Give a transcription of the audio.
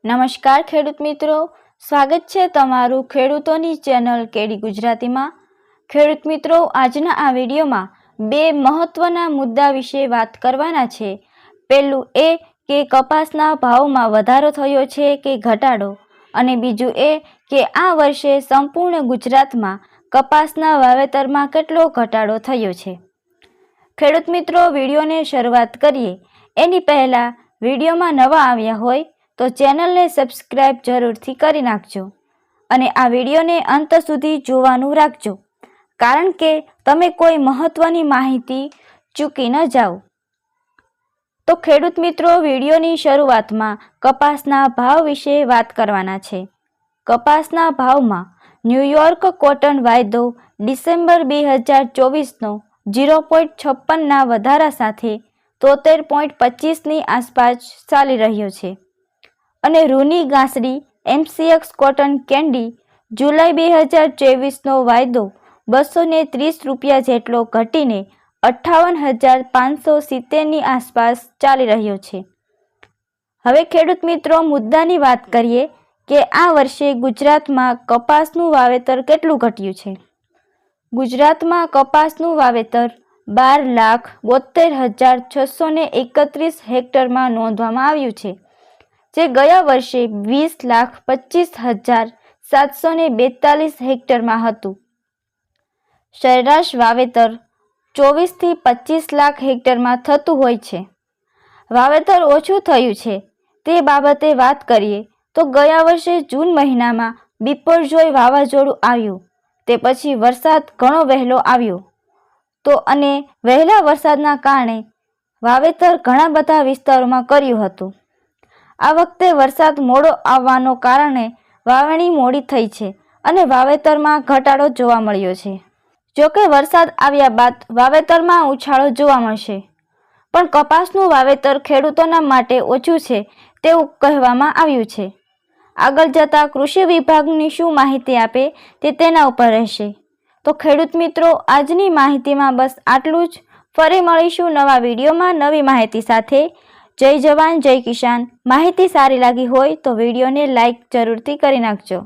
નમસ્કાર ખેડૂત મિત્રો, સ્વાગત છે તમારું ખેડૂતોની ચેનલ કેડી ગુજરાતીમાં। ખેડૂત મિત્રો, આજના આ વિડીયોમાં બે મહત્વના મુદ્દા વિશે વાત કરવાના છે। પહેલું એ કે કપાસના ભાવમાં વધારો થયો છે કે ઘટાડો, અને બીજું એ કે આ વર્ષે સંપૂર્ણ ગુજરાતમાં કપાસના વાવેતરમાં કેટલો ઘટાડો થયો છે। ખેડૂત મિત્રો, વિડીયોને શરૂઆત કરીએ એની પહેલાં વિડીયોમાં નવા આવ્યા હોય તો ચેનલને સબસ્ક્રાઈબ જરૂરથી કરી નાખજો અને આ વિડીયોને અંત સુધી જોવાનું રાખજો, કારણ કે તમે કોઈ મહત્વની માહિતી ચૂકી ન જાઓ। તો ખેડૂત મિત્રો, વિડીયોની શરૂઆતમાં કપાસના ભાવ વિશે વાત કરવાના છે। કપાસના ભાવમાં ન્યૂયોર્ક કોટન વાયદો ડિસેમ્બર 2024નો 0.56ના વધારા સાથે 73.25ની આસપાસ ચાલી રહ્યો છે, અને રૂની ગાંસડી MCX કોટન કેન્ડી જુલાઈ 2023નો વાયદો 230 રૂપિયા જેટલો ઘટીને 58,570ની આસપાસ ચાલી રહ્યો છે। હવે ખેડૂત મિત્રો, મુદ્દાની વાત કરીએ કે આ વર્ષે ગુજરાતમાં કપાસનું વાવેતર કેટલું ઘટ્યું છે। ગુજરાતમાં કપાસનું વાવેતર 12,72,631 હેક્ટરમાં નોંધવામાં આવ્યું છે, જે ગયા વર્ષે 20,25,742 હેક્ટરમાં હતું। સરેરાશ વાવેતર 24 થી 25 લાખ હેક્ટરમાં થતું હોય છે। વાવેતર ઓછું થયું છે તે બાબતે વાત કરીએ તો ગયા વર્ષે જૂન મહિનામાં બિપરજોય વાવાઝોડું આવ્યું, તે પછી વરસાદ ઘણો વહેલો આવ્યો તો અને વહેલા વરસાદના કારણે વાવેતર ઘણા બધા વિસ્તારોમાં કર્યું હતું। આ વખતે વરસાદ મોડો આવવાનો કારણે વાવણી મોડી થઈ છે અને વાવેતરમાં ઘટાડો જોવા મળ્યો છે। જોકે વરસાદ આવ્યા બાદ વાવેતરમાં ઉછાળો જોવા મળશે, પણ કપાસનું વાવેતર ખેડૂતોના માટે ઓછું છે તેવું કહેવામાં આવ્યું છે। આગળ જતાં કૃષિ વિભાગની શું માહિતી આપે તે તેના ઉપર રહેશે। તો ખેડૂત મિત્રો, આજની માહિતીમાં બસ આટલું જ। ફરી મળીશું નવા વિડીયોમાં નવી માહિતી સાથે। જય જવાન જય કિસાન। માહિતી સારી લાગી હોય તો વિડીયોને લાઈક જરૂરથી કરી નાખજો।